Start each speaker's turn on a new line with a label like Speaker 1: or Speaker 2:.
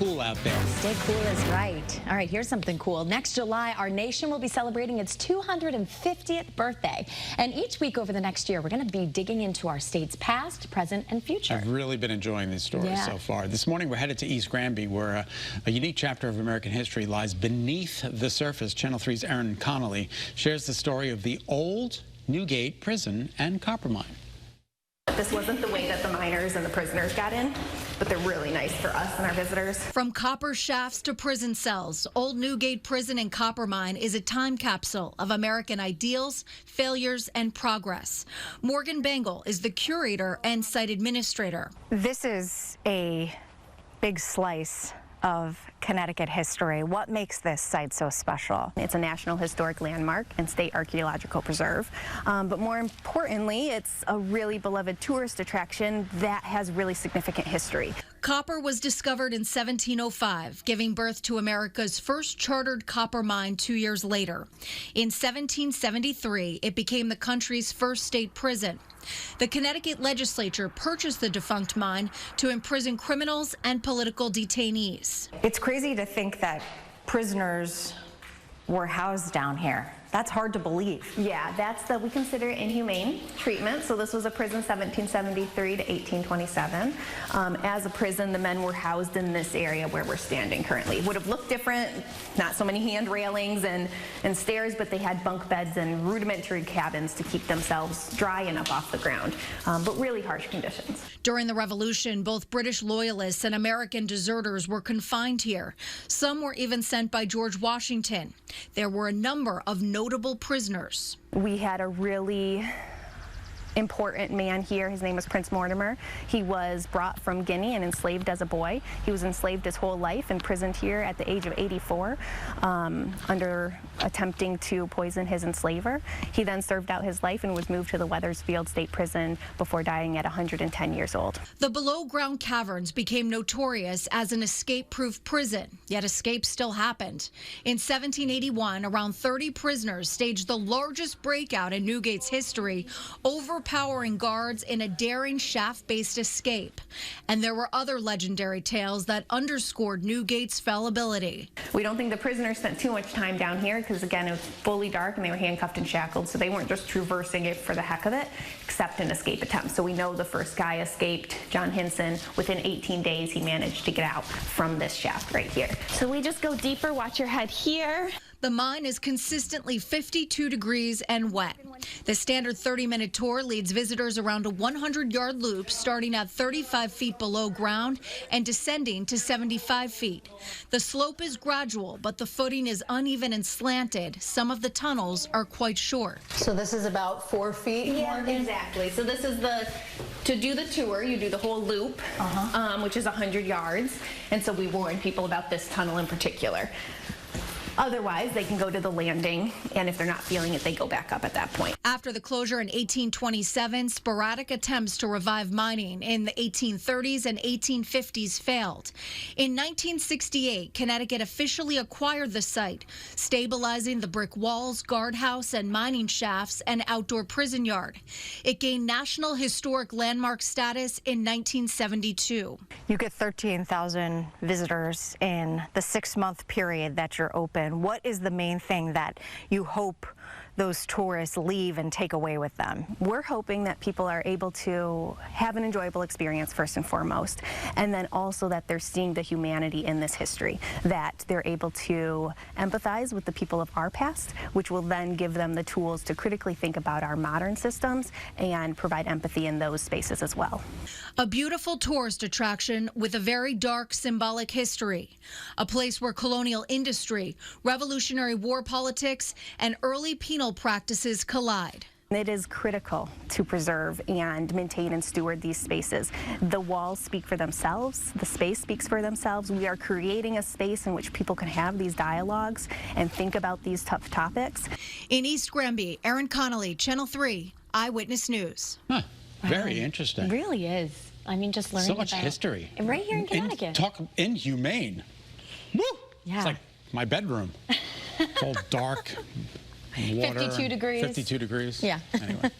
Speaker 1: cool out there.
Speaker 2: Stay cool is right. All right, here's something cool. Next July, our nation will be celebrating its 250th birthday. And each week over the next year, we're going to be digging into our state's past, present, and future.
Speaker 1: I've really been enjoying these stories so far. This morning, we're headed to East Granby, where a unique chapter of American history lies beneath the surface. Channel 3's Erin Connolly shares the story of the old Newgate prison and copper mine.
Speaker 3: This wasn't the way that the miners and the prisoners got in, but they're really nice for us and our visitors.
Speaker 4: From copper shafts to prison cells, Old Newgate Prison and Copper Mine is a time capsule of American ideals, failures, and progress. Morgan Bangle is the curator and site administrator.
Speaker 5: This is a big slice of Connecticut history. What makes this site so special?
Speaker 3: It's a National Historic Landmark and State Archaeological Preserve, but more importantly, it's a really beloved tourist attraction that has really significant history.
Speaker 4: Copper was discovered in 1705, giving birth to America's first chartered copper mine 2 years later. In 1773, it became the country's first state prison. The Connecticut legislature purchased the defunct mine to imprison criminals and political detainees.
Speaker 5: It's crazy to think that prisoners were housed down here. That's hard to believe.
Speaker 3: Yeah, we consider it inhumane treatment. So this was a prison 1773 to 1827. As a prison, the men were housed in this area where we're standing currently. Would have looked different, not so many hand railings and stairs, but they had bunk beds and rudimentary cabins to keep themselves dry and up off the ground, but really harsh conditions.
Speaker 4: During the Revolution, both British loyalists and American deserters were confined here. Some were even sent by George Washington. There were a number of notable prisoners.
Speaker 3: We had a really important man here. His name was Prince Mortimer. He was brought from Guinea and enslaved as a boy. He was enslaved his whole life, imprisoned here at the age of 84 under attempting to poison his enslaver. He then served out his life and was moved to the Wethersfield State Prison before dying at 110 years old.
Speaker 4: The below-ground caverns became notorious as an escape-proof prison, yet escape still happened. In 1781, around 30 prisoners staged the largest breakout in Newgate's history, overpowering guards in a daring shaft-based escape. And there were other legendary tales that underscored Newgate's fallibility.
Speaker 3: We don't think the prisoners spent too much time down here because, again, it was fully dark and they were handcuffed and shackled, so they weren't just traversing it for the heck of it, except an escape attempt. So we know the first guy escaped, John Hinson. Within 18 days, he managed to get out from this shaft right here. So we just go deeper, watch your head here.
Speaker 4: The mine is consistently 52 degrees and wet. The standard 30-minute tour leads visitors around a 100-yard loop starting at 35 feet below ground and descending to 75 feet. The slope is gradual, but the footing is uneven and slanted. Some of the tunnels are quite short.
Speaker 2: So this is about 4 feet?
Speaker 3: Yeah, exactly. So this is to do the tour, you do the whole loop, which is 100 yards. And so we warn people about this tunnel in particular. Otherwise, they can go to the landing, and if they're not feeling it, they go back up at that point.
Speaker 4: After the closure in 1827, sporadic attempts to revive mining in the 1830s and 1850s failed. In 1968, Connecticut officially acquired the site, stabilizing the brick walls, guardhouse, and mining shafts and outdoor prison yard. It gained National Historic Landmark status in 1972.
Speaker 5: You get 13,000 visitors in the 6-month period that you're open. What is the main thing that you hope those tourists leave and take away with them?
Speaker 3: We're hoping that people are able to have an enjoyable experience first and foremost, and then also that they're seeing the humanity in this history, that they're able to empathize with the people of our past, which will then give them the tools to critically think about our modern systems and provide empathy in those spaces as well.
Speaker 4: A beautiful tourist attraction with a very dark symbolic history, a place where colonial industry, Revolutionary War politics, and early penal practices collide.
Speaker 3: It is critical to preserve and maintain and steward these spaces. The walls speak for themselves. The space speaks for themselves. We are creating a space in which people can have these dialogues and think about these tough topics.
Speaker 4: In East Granby, Erin Connolly, Channel 3, Eyewitness News.
Speaker 1: Very interesting.
Speaker 2: It really is. I mean, just learning
Speaker 1: so much
Speaker 2: about
Speaker 1: history.
Speaker 2: Right here in Connecticut.
Speaker 1: Talk inhumane. Woo!
Speaker 2: Yeah.
Speaker 1: It's like my bedroom. It's all dark. Water,
Speaker 2: 52 degrees.
Speaker 1: 52 degrees.
Speaker 2: Yeah.
Speaker 1: Anyway.